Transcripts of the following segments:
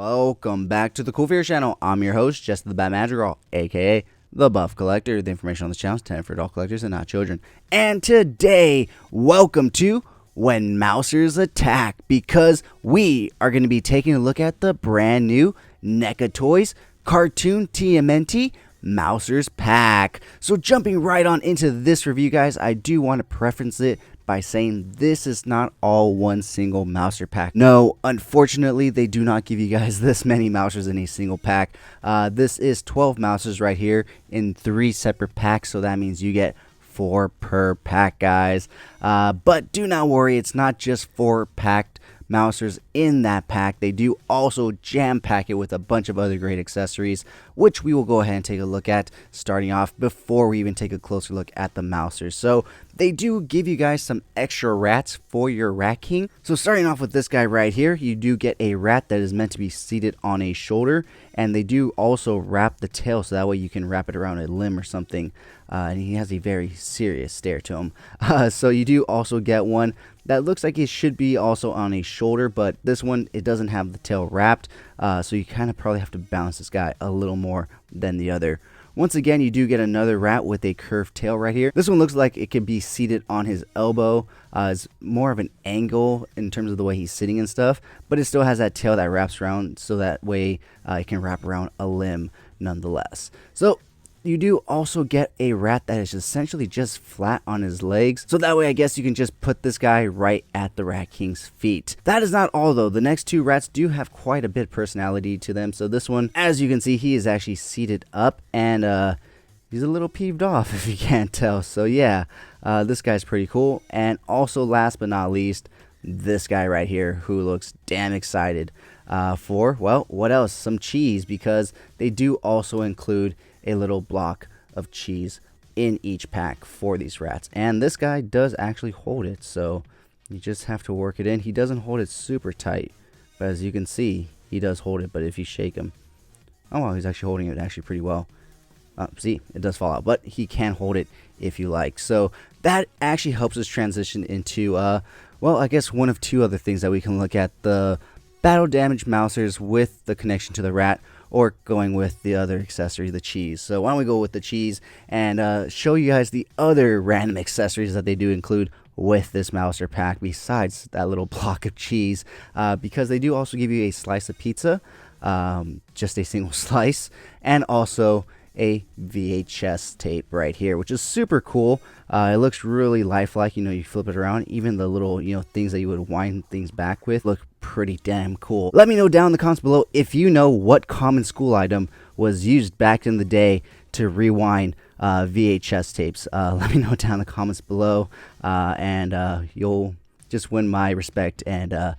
Welcome back to the CoolFigurez channel. I'm your host, Jess the Bat Madrigal, aka the Buff Collector. The information on this channel is intended for adult collectors and not children. And today, welcome to When Mousers Attack, because we are going to be taking a look at the brand new NECA Toys Cartoon TMNT Mousers Pack. So jumping right on into this review, guys, I do want to preference it by saying this is not all one single Mouser pack. No, unfortunately, they do not give you guys this many Mousers in a single pack. This is 12 Mousers right here in 3 separate packs, so that means you get 4 per pack, guys. But do not worry, it's not just 4 packed Mousers in that pack. They do also jam pack it with a bunch of other great accessories, which we will go ahead and take a look at starting off before we even take a closer look at the Mousers. So they do give you guys some extra rats for your Rat King. So starting off with this guy right here, you do get a rat that is meant to be seated on a shoulder, and they do also wrap the tail so that way you can wrap it around a limb or something. And he has a very serious stare to him. So you do also get one that looks like it should be also on a shoulder, but this one, it doesn't have the tail wrapped, so you kind of probably have to balance this guy a little more than the other. Once again, you do get another rat with a curved tail right here. This one looks like it could be seated on his elbow. It's more of an angle in terms of the way he's sitting and stuff, but it still has that tail that wraps around, so that way it can wrap around a limb nonetheless. So you do also get a rat that is essentially just flat on his legs. So that way, I guess you can just put this guy right at the Rat King's feet. That is not all, though. The next 2 rats do have quite a bit of personality to them. So this one, as you can see, he is actually seated up, and he's a little peeved off if you can't tell. So yeah, this guy's pretty cool. And also, last but not least, this guy right here who looks damn excited for, well, what else? Some cheese, because they do also include a little block of cheese in each pack for these rats, and this guy does actually hold it, so you just have to work it in. He doesn't hold it super tight, but as you can see, he does hold it. But if you shake him, oh wow, he's actually holding it actually pretty well. See, it does fall out, but he can hold it if you like. So that actually helps us transition into well, I guess one of 2 other things that we can look at: the battle damage Mousers with the connection to the rat, or going with the other accessory, the cheese. So why don't we go with the cheese and show you guys the other random accessories that they do include with this Mouser pack besides that little block of cheese, because they do also give you a slice of pizza, just a single slice, and also a VHS tape right here, which is super cool. It looks really lifelike. You flip it around, even the little things that you would wind things back with look pretty damn cool. Let me know down in the comments below if you know what common school item was used back in the day to rewind VHS tapes. Let me know down in the comments below, and you'll just win my respect. And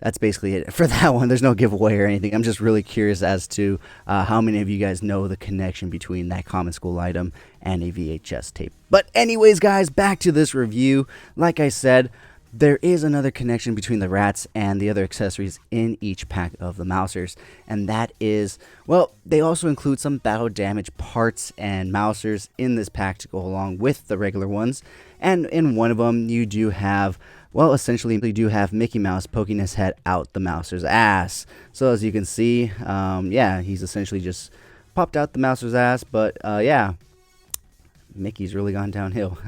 that's basically it for that one. There's no giveaway or anything. I'm just really curious as to how many of you guys know the connection between that common school item and a VHS tape. But anyways, guys, back to this review. Like I said, there is another connection between the rats and the other accessories in each pack of the Mousers, and that is, well, they also include some battle damage parts and Mousers in this pack to go along with the regular ones. And in one of them, you do have, well, essentially, you do have Mickey Mouse poking his head out the Mouser's ass. So as you can see, yeah, he's essentially just popped out the Mouser's ass, but yeah, Mickey's really gone downhill.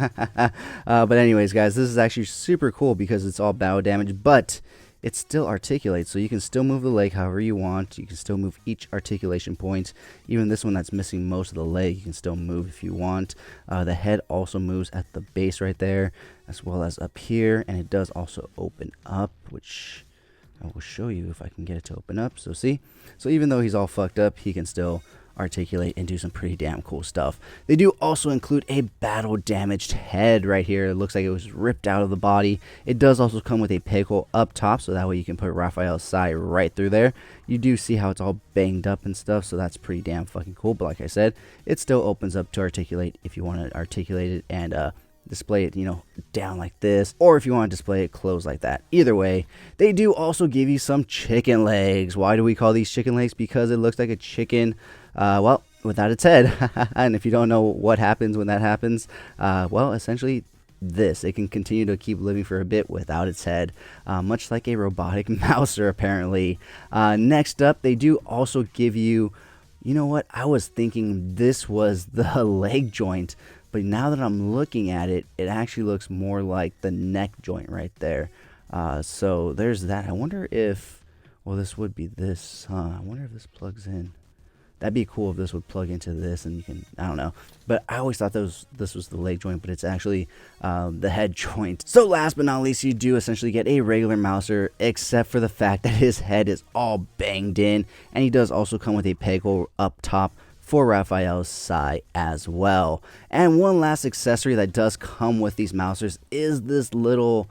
But anyways, guys, this is actually super cool because it's all battle damage, but it still articulates, so you can still move the leg however you want. You can still move each articulation point. Even this one that's missing most of the leg, you can still move if you want. The head also moves at the base right there, as well as up here, and it does also open up, which I will show you if I can get it to open up. So see? So even though he's all fucked up, he can still articulate and do some pretty damn cool stuff. They do also include a battle damaged head right here. It looks like it was ripped out of the body. It does also come with a peg hole up top, so that way you can put Raphael's side right through there. You do see how it's all banged up and stuff, so that's pretty damn fucking cool. But like I said, it still opens up to articulate if you want to articulate it and display it, down like this, or if you want to display it closed like that. Either way, they do also give you some chicken legs. Why do we call these chicken legs? Because it looks like a chicken, well, without its head. And if you don't know what happens when that happens, well, essentially this. It can continue to keep living for a bit without its head, much like a robotic mouser apparently. Next up, they do also give you, you know what, I was thinking this was the leg joint, but now that I'm looking at it, it actually looks more like the neck joint right there. So there's that. I wonder if, well, this would be this, huh? I wonder if this plugs in. That'd be cool if this would plug into this and you can, I don't know. But I always thought this was the leg joint, but it's actually the head joint. So last but not least, you do essentially get a regular mouser, except for the fact that his head is all banged in. And he does also come with a peg hole up top for Raphael's side as well. And one last accessory that does come with these mousers is this little,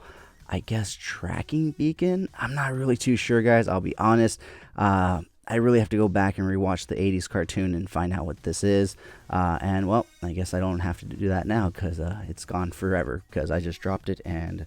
I guess, tracking beacon. I'm not really too sure, guys, I'll be honest. I really have to go back and rewatch the 80s cartoon and find out what this is. And, well, I guess I don't have to do that now because it's gone forever because I just dropped it and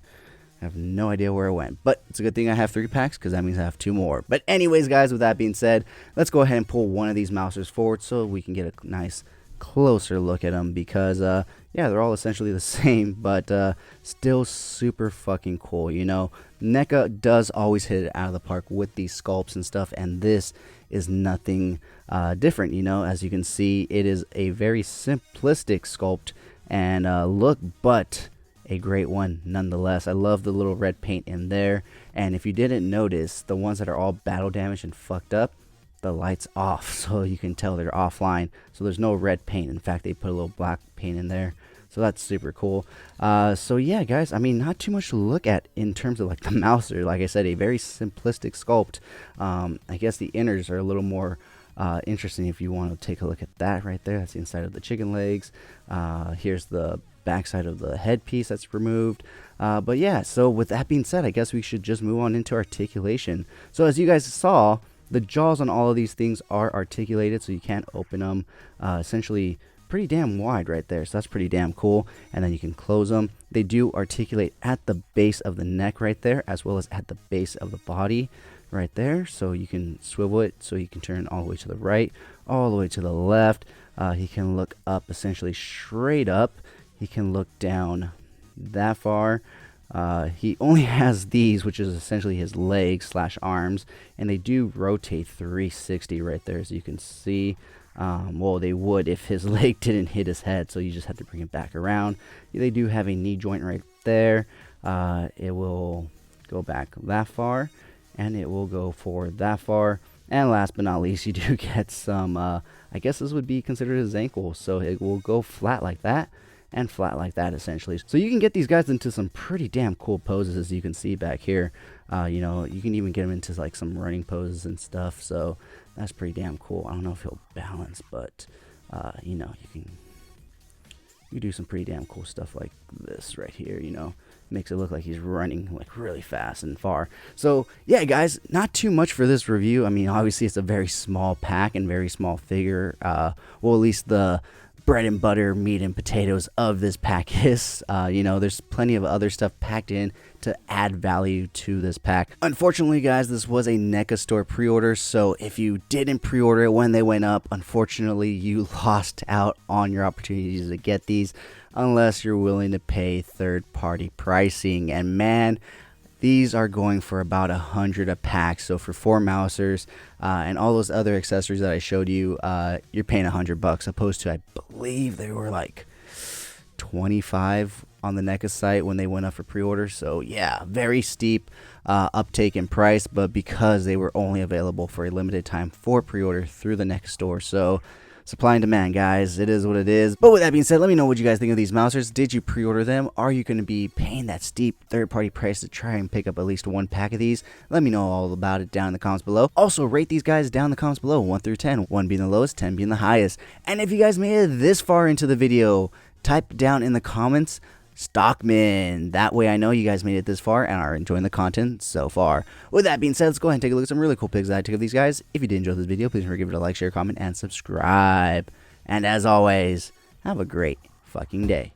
I have no idea where it went. But it's a good thing I have 3 packs because that means I have 2 more. But anyways, guys, with that being said, let's go ahead and pull one of these mousers forward so we can get a nice closer look at them because, yeah, they're all essentially the same, but still super fucking cool, you know. NECA does always hit it out of the park with these sculpts and stuff, and this is nothing different, you know. As you can see, it is a very simplistic sculpt and look, but a great one nonetheless. I love the little red paint in there, and if you didn't notice, the ones that are all battle damaged and fucked up, the light's off, so you can tell they're offline, so there's no red paint. In fact, they put a little black paint in there, so that's super cool. So yeah, guys, I mean, not too much to look at in terms of like the mouser. Like I said, a very simplistic sculpt. I guess the inners are a little more interesting if you want to take a look at that right there. That's the inside of the chicken legs. Here's the backside of the headpiece that's removed. But yeah, so with that being said, I guess we should just move on into articulation. So as you guys saw, the jaws on all of these things are articulated, so you can't open them essentially pretty damn wide right there, so that's pretty damn cool. And then you can close them. They do articulate at the base of the neck right there, as well as at the base of the body right there, so you can swivel it so you can turn all the way to the right, all the way to the left. He can look up essentially straight up. He can look down that far. He only has these, which is essentially his legs / arms, and they do rotate 360 right there, as you can see. Well, they would if his leg didn't hit his head, so you just have to bring it back around. They do have a knee joint right there. It will go back that far, and it will go forward that far. And last but not least, you do get some, I guess this would be considered his ankle, so it will go flat like that and flat like that essentially. So you can get these guys into some pretty damn cool poses, as you can see back here. You know, you can even get them into like some running poses and stuff, so that's pretty damn cool. I don't know if he'll balance, but you know, you do some pretty damn cool stuff like this right here, you know. Makes it look like he's running like really fast and far. So yeah, guys, not too much for this review. I mean, obviously it's a very small pack and very small figure. Well, at least the bread and butter, meat and potatoes of this pack is. You know, there's plenty of other stuff packed in to add value to this pack. Unfortunately, guys, this was a NECA store pre-order, so if you didn't pre-order it when they went up, unfortunately, you lost out on your opportunities to get these unless you're willing to pay third-party pricing. And man, these are going for about 100 a pack. So for 4 mousers and all those other accessories that I showed you, you're paying $100, opposed to, I believe they were like 25 on the NECA site when they went up for pre-order. So yeah, very steep uptake in price, but because they were only available for a limited time for pre-order through the NECA store, so supply and demand, guys. It is what it is. But with that being said, let me know what you guys think of these mousers. Did you pre-order them? Are you going to be paying that steep third-party price to try and pick up at least 1 pack of these? Let me know all about it down in the comments below. Also, rate these guys down in the comments below, 1 through 10. 1 being the lowest, 10 being the highest. And if you guys made it this far into the video, type down in the comments Stockman. That way I know you guys made it this far and are enjoying the content so far. With that being said, let's go ahead and take a look at some really cool pics that I took of these guys. If you did enjoy this video, please remember to give it a like, share, comment, and subscribe. And as always, have a great fucking day.